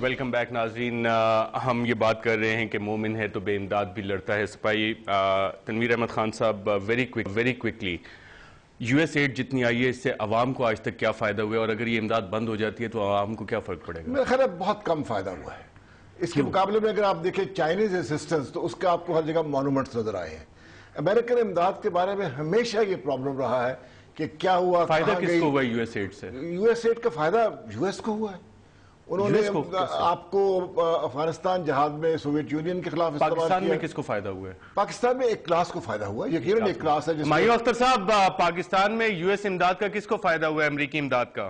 Welcome back ناظرین. ہم یہ بات کر رہے ہیں کہ مومن ہے تو بے امداد بھی لڑتا ہے. سپاہی تنویر احمد خان صاحب، very quickly, U S aid جتنی آئی ہے اس سے عوام کو آج تک کیا فائدہ ہوا ہے، اور اگر یہ امداد بند ہو جاتی ہے تو عوام کو کیا فرق پڑے گا؟ میرا خیال ہے بہت کم فائدہ ہوا ہے. اس کے مقابلے میں اگر آپ دیکھیں چائنیز اسسٹنس تو اس کا آپ کو ہر جگہ مانومنٹس نظر آئے ہیں. امریکن امداد کے بارے میں ہمیشہ یہ پرابلم رہا ہے کہ کیا ہوا، فائدہ کس کو ہوا یو ایس ایڈ سے؟ یو ایس ایڈ کا فائدہ یو ایس کو ہوا ہے. انہوں نے آپ کو افغانستان جہاد میں سوویت یونین کے خلاف استعمال کیا. پاکستان میں کس کو فائدہ ہوا ہے؟ پاکستان میں ایک کلاس کو فائدہ ہوا ہے، یقیناً ایک کلاس ہے. مایو اختر صاحب، پاکستان میں یو ایس امداد کا کس کو فائدہ ہوا ہے، امریکی امداد کا؟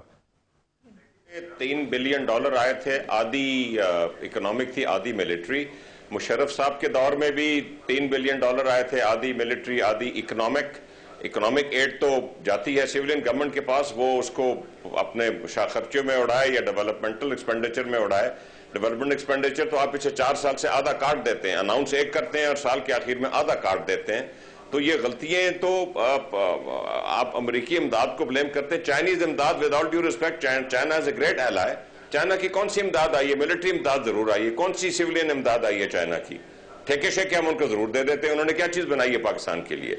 $3 بلین آئے تھے، آدھی اکنامک تھی آدھی ملٹری. مشرف صاحب کے دور میں بھی $3 بلین آئے تھے، آدھی ملٹری آدھی اکنامک. اکنامک ایڈ تو جاتی ہے سیولین گورنمنٹ کے پاس، وہ اس کو اپنے خرچوں میں اڑائے یا ڈیولپمنٹل ایکسپینڈیچر میں اڑائے. ڈیولپمنٹ ایکسپینڈیچر تو آپ پچھلے 4 سال سے آدھا کاٹ دیتے ہیں، اناؤنس ایک کرتے ہیں اور سال کے آخر میں آدھا کاٹ دیتے ہیں. تو یہ غلطیاں تو آپ امریکی امداد کو بلیم کرتے ہیں. چائنیز امداد with all due respect, China is a great ایلائی. China کی کون سی امداد آئی ہے؟ ملٹری امداد ضرور آئی ہے. کون سی سیولین امداد آئی ہے چائنا کی؟ ٹھیکے شیکے ہم ان کو ضرور دے دیتے ہیں. انہوں نے کیا چیز بنائی ہے پاکستان کے لیے؟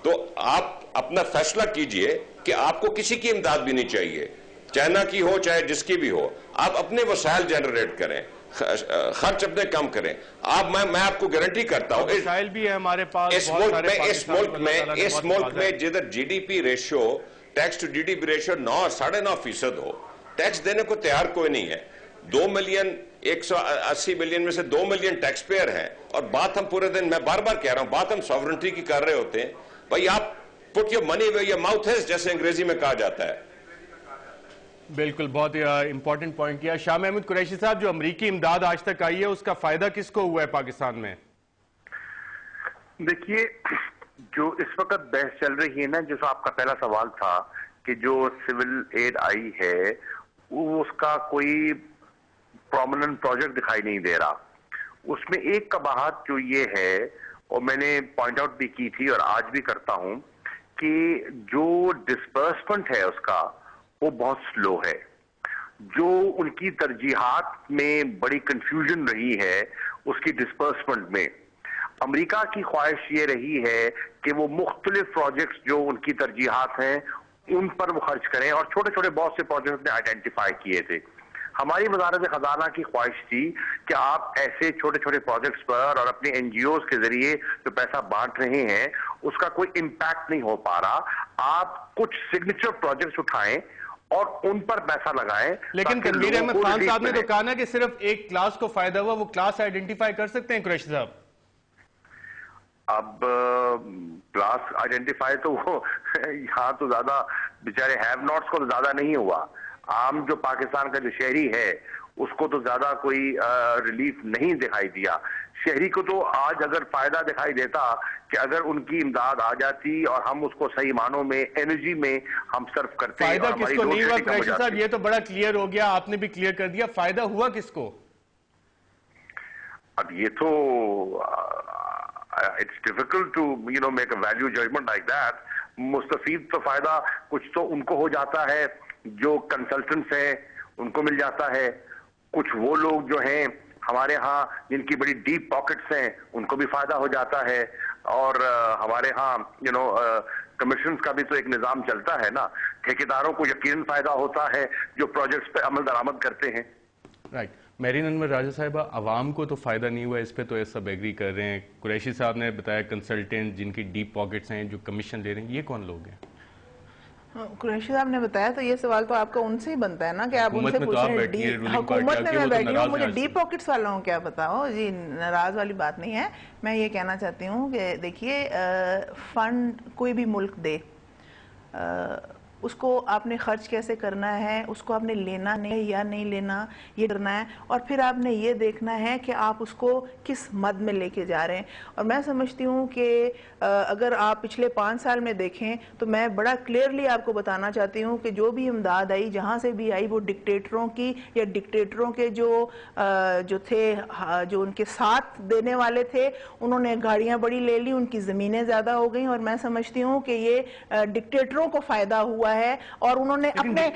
تو آپ اپنا فیصلہ کیجئے کہ آپ کو کسی کی امداد بھی نہیں چاہیے، چائنا کی ہو چاہے جس کی بھی ہو. آپ اپنے وسائل جنریٹ کریں، خرچ اپنے کم کریں. میں آپ کو گارنٹی کرتا ہوں وسائل بھی ہے ہمارے پاس. اس ملک میں جدھر G D P ratio, tax to G D P ratio 9.5% ہو، ٹیکس دینے کو تیار کوئی نہیں ہے. 2,180,000,000 میں سے 2 ملین ٹیکس پیئر ہیں، اور بات ہم پورے دن، میں بار بار کہہ رہا ہوں، بات ہم سوورنٹی کی کر رہے ہوتے ہیں. بھائی آپ put your money where your mouth is، جیسے انگریزی میں کہا جاتا ہے. بالکل، بہت امپورٹنٹ پوائنٹ کیا. شاہ محمود قریشی صاحب، جو امریکی امداد آج تک آئی ہے اس کا فائدہ کس کو ہوا ہے پاکستان میں؟ دیکھیے، جو اس وقت بحث چل رہی ہے نا، جیسا آپ کا پہلا سوال تھا کہ جو سول ایڈ آئی ہے اس کا کوئی پرومیننٹ پروجیکٹ دکھائی نہیں دے رہا. اس میں ایک قباحت جو یہ ہے، اور میں نے پوائنٹ آؤٹ بھی کی تھی اور آج بھی کرتا ہوں، کہ جو ڈسبرسمنٹ ہے اس کا وہ بہت سلو ہے. جو ان کی ترجیحات میں بڑی کنفیوژن رہی ہے اس کی ڈسبرسمنٹ میں. امریکہ کی خواہش یہ رہی ہے کہ وہ مختلف پروجیکٹس جو ان کی ترجیحات ہیں ان پر وہ خرچ کریں، اور چھوٹے چھوٹے بہت سے پروجیکٹس نے آئیڈینٹیفائی کیے تھے. ہماری وزارت خزانہ کی خواہش تھی کہ آپ ایسے چھوٹے چھوٹے پروجیکٹس پر اور اپنے این جی اوز کے ذریعے جو پیسہ بانٹ رہے ہیں اس کا کوئی امپیکٹ نہیں ہو پا رہا. آپ کچھ سگنیچر پروجیکٹس اٹھائیں اور ان پر پیسہ لگائیں. لیکن تنویر احمد خان صاحب نے تو کہا نا کہ صرف ایک کلاس کو فائدہ ہوا، وہ کلاس آئیڈینٹیفائی کر سکتے ہیں قریشی صاحب؟ اب کلاس آئیڈینٹیفائی تو وہ یہاں تو زیادہ بیچارے ہیو ناٹس کو تو زیادہ نہیں ہوا. عام جو پاکستان کا جو شہری ہے اس کو تو زیادہ کوئی ریلیف نہیں دکھائی دیا. شہری کو تو آج اگر فائدہ دکھائی دیتا کہ اگر ان کی امداد آ جاتی اور ہم اس کو صحیح معنوں میں انرجی میں ہم صرف کرتے. فائدہ کس کو نہیں ہوا قریشی صاحب؟ یہ تو بڑا کلیئر ہو گیا، آپ نے بھی کلیئر کر دیا. فائدہ ہوا کس کو؟ اب یہ تو it's difficult to make a value judgment like that. مستفید تو فائدہ کچھ تو ان کو ہو جاتا ہے جو کنسلٹنٹس ہیں، ان کو مل جاتا ہے. کچھ وہ لوگ جو ہیں ہمارے ہاں جن کی بڑی ڈیپ پاکٹس ہیں ان کو بھی فائدہ ہو جاتا ہے. اور ہمارے ہاں کمیشنز کا بھی تو ایک نظام چلتا ہے نا. ٹھیکیداروں کو یقیناً فائدہ ہوتا ہے جو پروجیکٹس پہ عمل درآمد کرتے ہیں. رائٹ. میرین انور راجہ صاحبہ، عوام کو تو فائدہ نہیں ہوا، اس پہ تو سب ایگری کر رہے ہیں. قریشی صاحب نے بتایا کنسلٹنٹ جن کی ڈیپ پاکٹس ہیں جو کمیشن لے رہے ہیں، یہ کون لوگ ہیں؟ قریشی صاحب نے بتایا تو یہ سوال تو آپ کا ان سے ہی بنتا ہے نا کہ آپ ان سے پوچھیں. حکومت میں میں بیٹھی ہوں، مجھے ڈیپ پاکٹس والوں کو کیا پتا ہو. جی ناراض والی بات نہیں ہے. میں یہ کہنا چاہتی ہوں کہ دیکھیے، فنڈ کوئی بھی ملک دے، اس کو آپ نے خرچ کیسے کرنا ہے، اس کو آپ نے لینا نہیں یا نہیں لینا یہ کرنا ہے، اور پھر آپ نے یہ دیکھنا ہے کہ آپ اس کو کس مد میں لے کے جا رہے ہیں. اور میں سمجھتی ہوں کہ اگر آپ پچھلے 5 سال میں دیکھیں تو میں بڑا کلیئرلی آپ کو بتانا چاہتی ہوں کہ جو بھی امداد آئی جہاں سے بھی آئی وہ ڈکٹیٹروں کی یا ڈکٹیٹروں کے جو تھے، جو ان کے ساتھ دینے والے تھے، انہوں نے گاڑیاں بڑی لے لی، ان کی زمینیں زیادہ ہو گئیں. اور میں سمجھتی ہوں کہ یہ ڈکٹیٹروں کو فائدہ ہوا ہوا ہے اور انہوں نے اپنے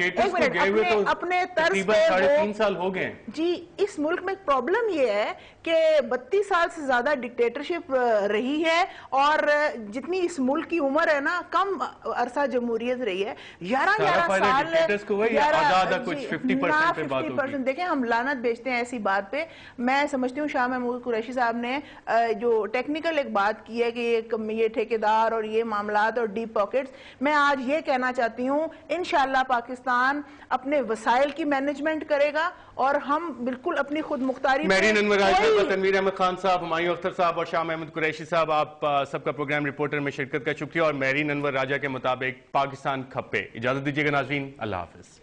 طرز پہ 3.5 سال ہو گئے جی. اس ملک میں پرابلم یہ ہے کہ 32 سال سے زیادہ ڈکٹیٹرشپ رہی ہے اور جتنی اس ملک کی عمر ہے نا کم عرصہ جمہوریت رہی ہے. 11 سال دیکھیں ہم لعنت بیچتے ہیں ایسی بات پہ. میں سمجھتی ہوں شاہ محمود قریشی صاحب نے جو ٹیکنیکل ایک بات کی ہے کہ یہ ٹھیکیدار اور یہ معاملات اور ڈیپ پاکٹس, میں آج یہ کہنا چاہتی ہوں انشاءاللہ پاکستان اپنے وسائل کی مینجمنٹ کرے گا اور ہم بالکل اپنی خود مختاری. میرین انور راجہ, تنویر احمد خان صاحب, ہمایوں اختر صاحب اور شاہ محمود قریشی صاحب, آپ سب کا پروگرام رپورٹر میں شرکت کا شکریہ. اور میرین انور راجہ کے مطابق پاکستان کھپے. اجازت دیجیے گا ناظرین, اللہ حافظ.